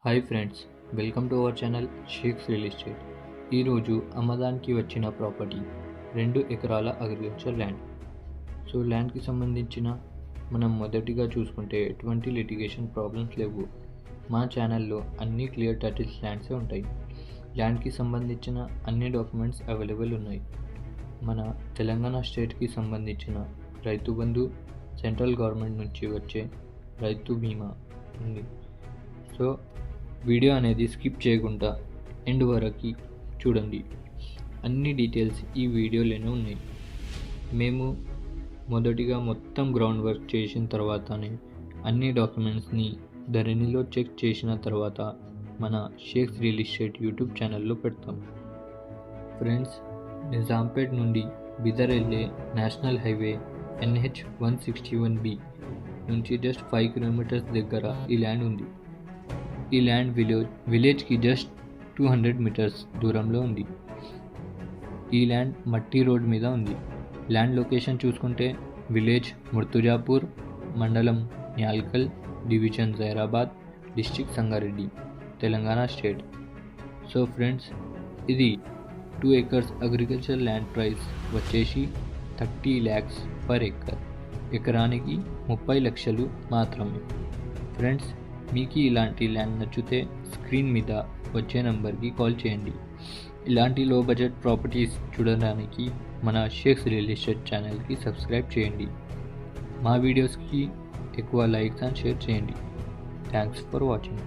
Hi friends, welcome to our channel shakes real estate. ఈరోజు అమ్మదానికి వచ్చిన property 2 ఎకరాల agriculture land. So ల్యాండ్కి సంబంధించిన మనం మొదటిగా చూసుకుంటే ఎటువంటి లిటిగేషన్ ప్రాబ్లమ్స్ లేవు. మా ఛానల్లో అన్ని క్లియర్ టైటిల్స్ ల్యాండ్సే ఉంటాయి. ల్యాండ్కి సంబంధించిన అన్ని డాక్యుమెంట్స్ అవైలబుల్ ఉన్నాయి. మన తెలంగాణ స్టేట్కి సంబంధించిన రైతు బంధు, సెంట్రల్ గవర్నమెంట్ నుంచి వచ్చే రైతు బీమా ఉంది. సో వీడియో అనేది స్కిప్ చేయకుండా ఎండ్ వరకు చూడండి. అన్ని డీటెయిల్స్ ఈ వీడియోలోనే ఉన్నాయి. మేము మొదటిగా మొత్తం గ్రౌండ్ వర్క్ చేసిన తర్వాతనే అన్ని డాక్యుమెంట్స్ని ధరణిలో చెక్ చేసిన తర్వాత మన షేక్స్ రియల్ ఎస్టేట్ యూట్యూబ్ ఛానల్లో పెడతాం. ఫ్రెండ్స్, నిజాంపేట్ నుండి బిదర్ వెళ్ళే నేషనల్ హైవే NH 161B నుంచి జస్ట్ 5 కిలోమీటర్స్ దగ్గర ఈ ల్యాండ్ ఉంది. ఈ ల్యాండ్ విలేజ్కి జస్ట్ 200 మీటర్స్ దూరంలో ఉంది. ఈ ల్యాండ్ మట్టి రోడ్ మీద ఉంది. ల్యాండ్ లొకేషన్ చూసుకుంటే విలేజ్ ముర్తుజాపూర్, మండలం Nyalkal, division Zaheerabad, district Sangareddy, Telangana state. So friends, ఇది 2 ఎకర్స్ అగ్రికల్చర్ ల్యాండ్ ప్రైస్ వచ్చేసి 30 lakhs పర్ ఎకర్. ఎకరానికి 30 లక్షలు మాత్రమే. ఫ్రెండ్స్, మీకు ఇలాంటి ల్యాండ్ నచ్చితే స్క్రీన్ మీద వచ్చే నెంబర్కి కాల్ చేయండి. ఇలాంటి లో బడ్జెట్ ప్రాపర్టీస్ చూడడానికి మన షేక్స్ రియల్ ఎస్టేట్ ఛానల్కి సబ్స్క్రైబ్ చేయండి. మా వీడియోస్కి ఎక్కువ లైక్స్ అండ్ షేర్ చేయండి. Thanks for watching.